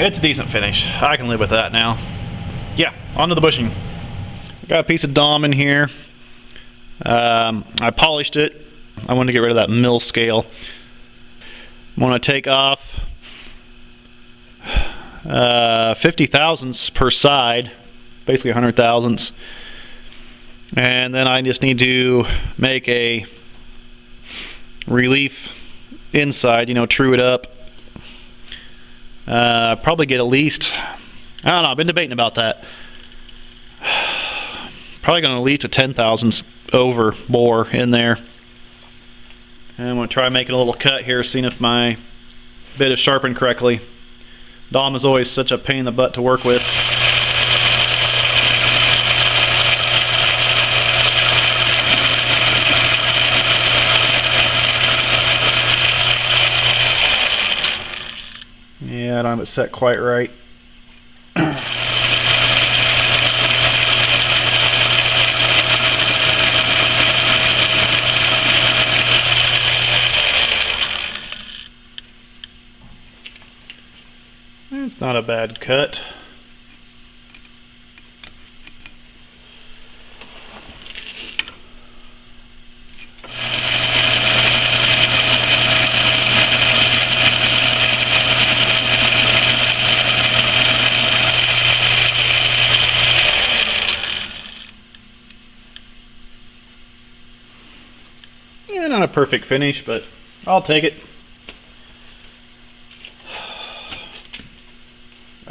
It's a decent finish. I can live with that now. Yeah, onto the bushing. Got a piece of Daum in here. I polished it. I wanted to get rid of that mill scale. I'm going to take off 50 thousandths per side, basically 100 thousandths. And then I just need to make a relief inside, you know, true it up. Probably get at least, I don't know, I've been debating about that. Probably going to at least a 10 thousandths over bore in there. And I'm going to try making a little cut here, seeing if my bit is sharpened correctly. Daum is always such a pain in the butt to work with. Yeah, I don't have it set quite right. It's not a bad cut. Yeah, not a perfect finish, but I'll take it.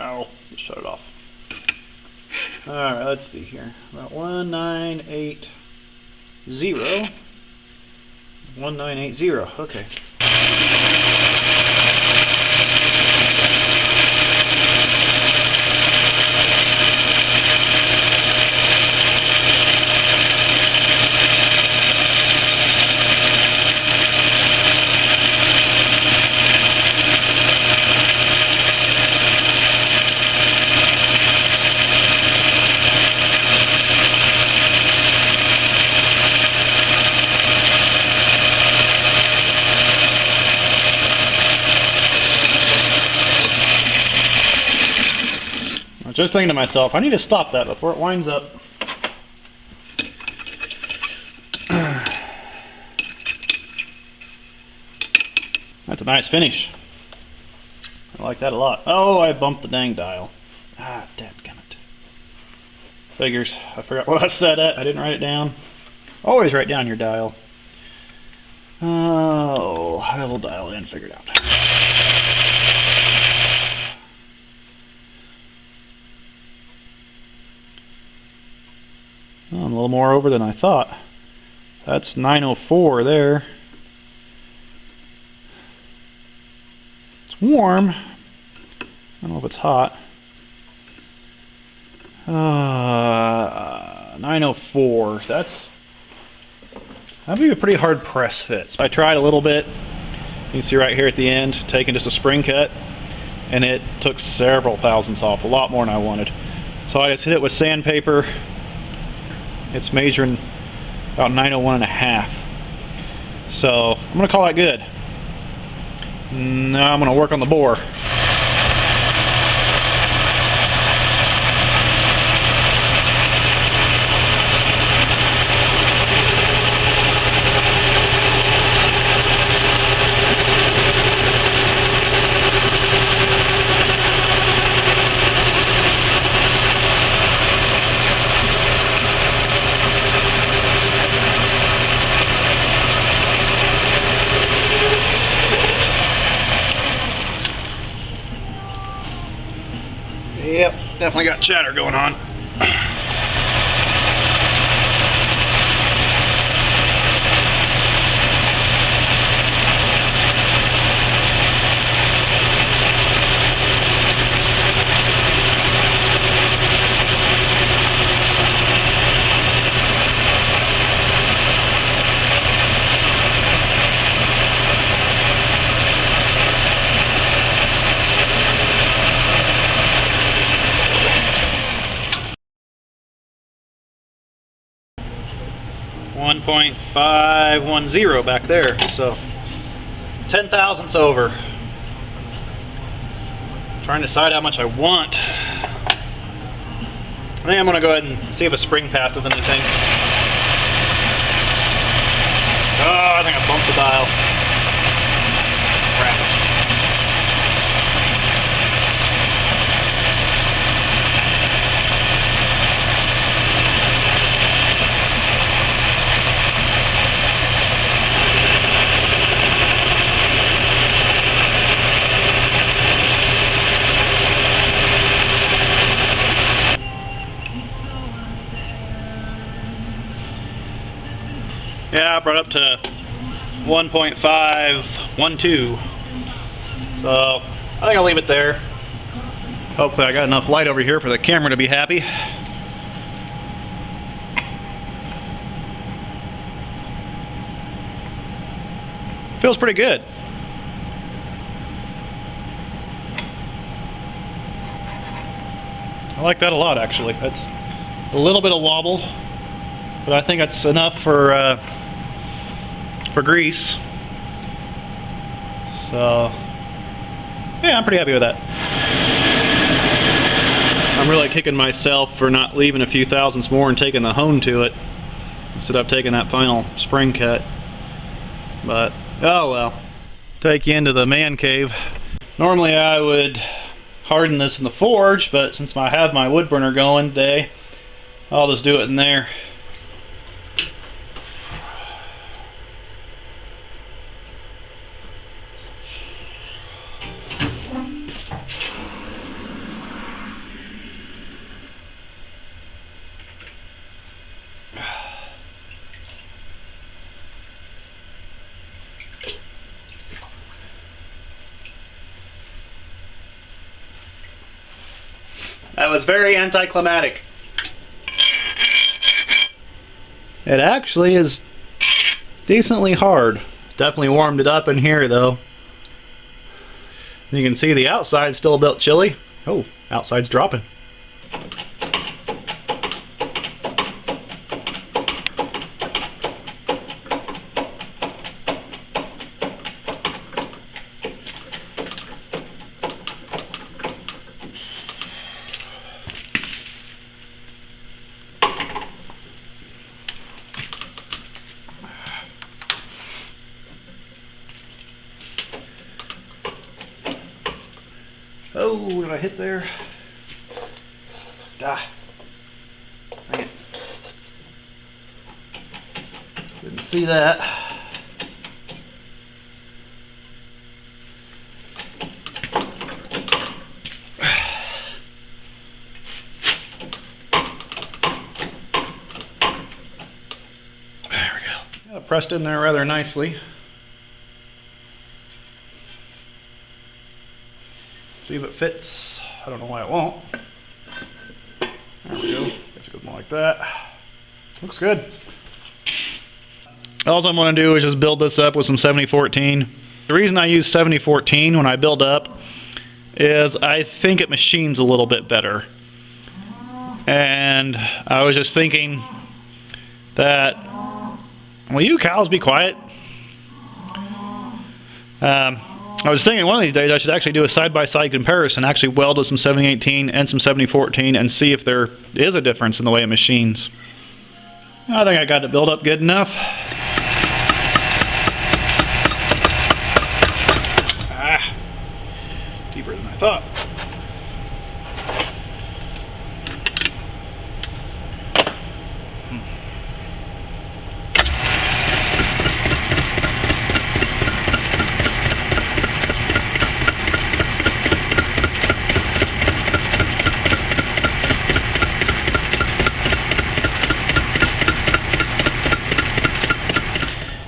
Oh, just shut it off. Alright, let's see here. About 1980. 1980, okay. I was just thinking to myself, I need to stop that before it winds up. That's a nice finish. I like that a lot. Oh, I bumped the dang dial. Ah, dadgummit. Figures. I forgot what I said at. I didn't write it down. Always write down your dial. Oh, I will dial it in, figure it out. Oh, I'm a little more over than I thought. That's 904 there. It's warm. I don't know if it's hot. 904. That'd be a pretty hard press fit. So I tried a little bit. You can see right here at the end, taking just a spring cut, and it took several thousandths off, a lot more than I wanted. So I just hit it with sandpaper. It's measuring about 901.5. So I'm gonna call that good. Now I'm gonna work on the bore. Yep, definitely got chatter going on. .510 back there, so 10 thousandths over. Trying Trying to decide how much I want. I think I'm gonna go ahead and see if a spring pass does anything. Oh, I think I bumped the dial. Crap. Yeah, I brought up to 1.512. So I think I'll leave it there. Hopefully I got enough light over here for the camera to be happy. Feels pretty good. I like that a lot, actually. That's a little bit of wobble, but I think that's enough for grease. So yeah, I'm pretty happy with that. I'm really kicking myself for not leaving a few thousandths more and taking the hone to it instead of taking that final spring cut. But oh well. Take you into the man cave. Normally I would harden this in the forge, but since I have my wood burner going today, I'll just do it in there. That was very anticlimactic. It actually is decently hard. Definitely warmed it up in here though. You can see the outside's still a bit chilly. Oh, outside's dropping. Oh, what did I hit there? Ah, dang it. Didn't see that. There we go. Got it pressed in there rather nicely. See if it fits. I don't know why it won't. There we go. Guess it goes more like that. Looks good. All I'm going to do is just build this up with some 7014. The reason I use 7014 when I build up is I think it machines a little bit better. And I was just thinking that, will you cows be quiet? I was thinking one of these days I should actually do a side-by-side comparison, actually weld with some 7018 and some 7014 and see if there is a difference in the way it machines. I think I got it built up good enough. Ah, deeper than I thought.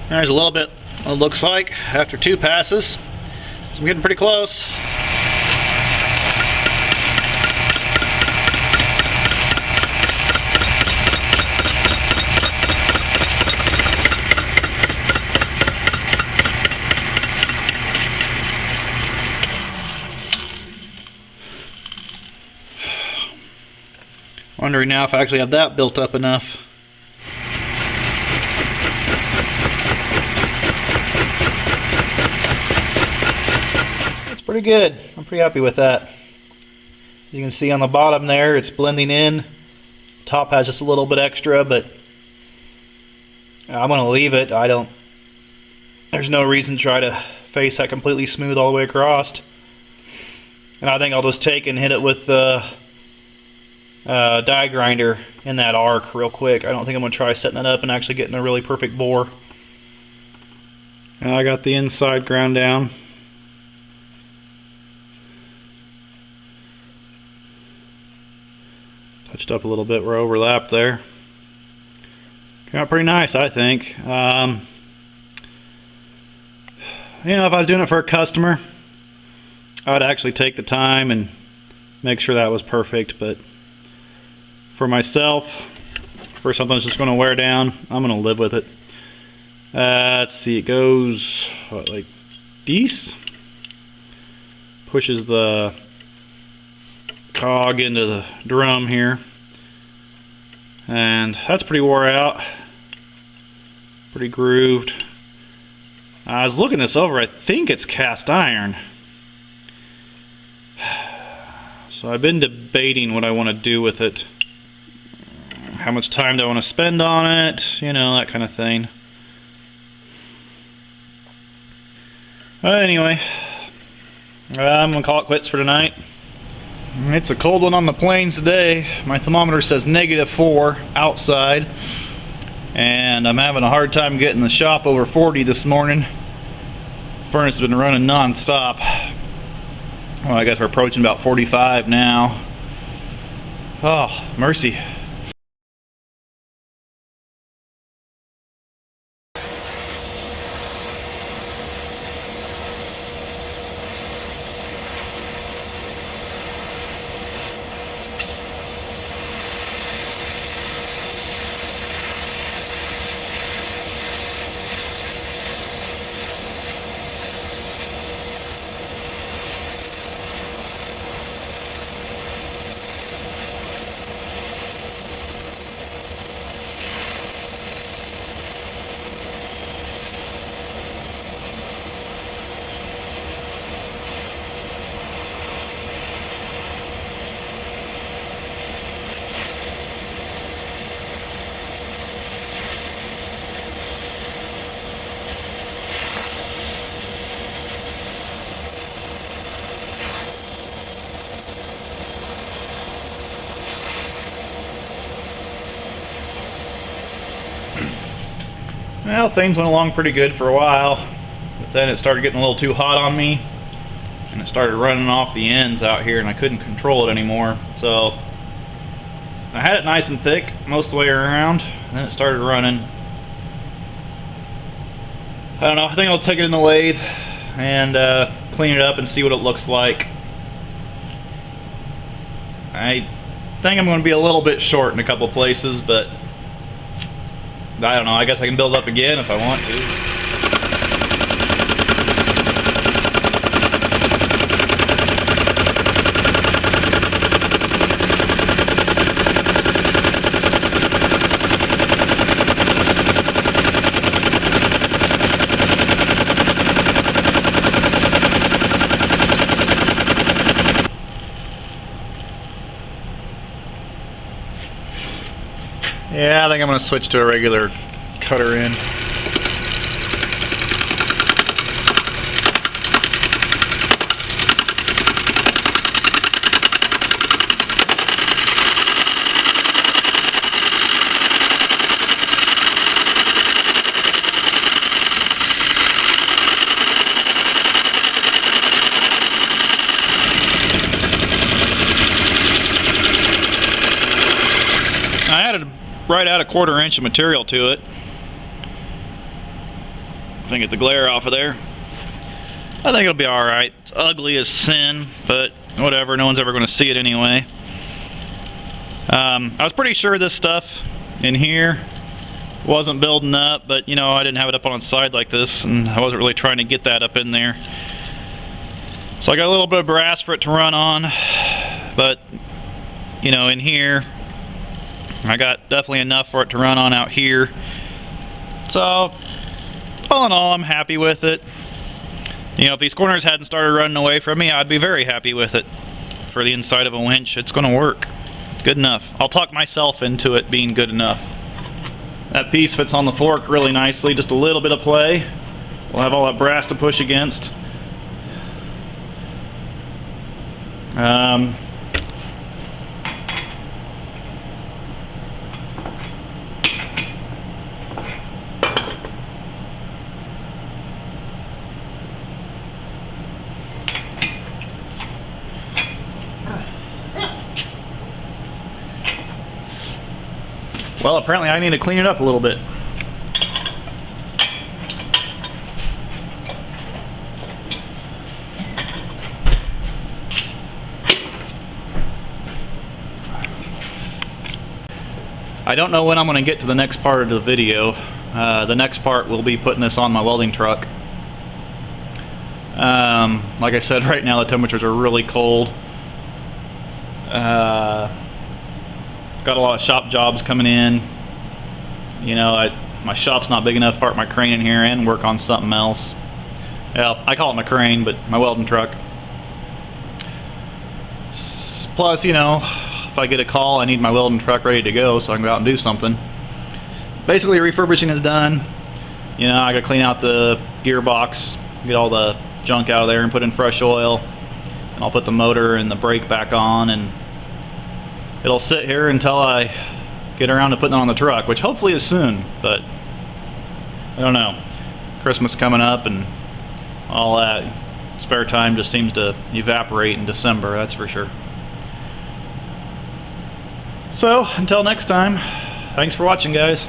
There's a little bit, it looks like, after 2 passes. So I'm getting pretty close. Wondering now if I actually have that built up enough. Pretty good. I'm pretty happy with that. You can see on the bottom there, it's blending in. Top has just a little bit extra, but I'm gonna leave it. There's no reason to try to face that completely smooth all the way across. And I think I'll just take and hit it with the die grinder in that arc real quick. I don't think I'm gonna try setting that up and actually getting a really perfect bore. I got the inside ground down. Touched up a little bit where I overlapped there. Came out pretty nice, I think. You know, if I was doing it for a customer, I'd actually take the time and make sure that was perfect. But for myself, for something that's just going to wear down, I'm going to live with it. Let's see, it goes what, like this. Pushes the cog into the drum here, and that's pretty wore out, pretty grooved. I was looking this over. I think it's cast iron, so I've been debating what I want to do with it. How much time do I want to spend on it, you know, that kind of thing. But anyway, I'm gonna call it quits for tonight. It's a cold one on the plains today. My thermometer says -4 outside, and I'm having a hard time getting the shop over 40 this morning. Furnace has been running non-stop. Well, I guess we're approaching about 45 now. Oh, mercy. Well, things went along pretty good for a while, but then it started getting a little too hot on me, and it started running off the ends out here, and I couldn't control it anymore. So I had it nice and thick most of the way around, and then it started running. I don't know, I think I'll take it in the lathe and clean it up and see what it looks like. I think I'm going to be a little bit short in a couple places, but I don't know, I guess I can build up again if I want to. Yeah, I think I'm going to switch to a regular cutter in. I added right out 1/4 inch of material to it. If I can get the glare off of there. I think it'll be alright. It's ugly as sin, but whatever, no one's ever going to see it anyway. I was pretty sure this stuff in here wasn't building up, but you know, I didn't have it up on its side like this, and I wasn't really trying to get that up in there. So I got a little bit of brass for it to run on, but you know, in here I got definitely enough for it to run on out here. So all in all, I'm happy with it. You know, if these corners hadn't started running away from me, I'd be very happy with it. enough for the inside of a winch. It's going to work. It's good enough. I'll talk myself into it being good enough. That piece fits on the fork really nicely. Just a little bit of play. We'll have all that brass to push against. Well, apparently I need to clean it up a little bit. I don't know when I'm going to get to the next part of the video. The next part will be putting this on my welding truck. Like I said, right now the temperatures are really cold. Got a lot of shop jobs coming in. You know, my shop's not big enough to park my crane in here and work on something else. Well, I call it my crane, but my welding truck. Plus, you know, if I get a call, I need my welding truck ready to go so I can go out and do something. Basically, refurbishing is done. You know, I gotta clean out the gearbox, get all the junk out of there and put in fresh oil. And I'll put the motor and the brake back on, and it'll sit here until I get around to putting it on the truck, which hopefully is soon, but I don't know. Christmas coming up and all that. Spare time just seems to evaporate in December, that's for sure. So, until next time, thanks for watching, guys.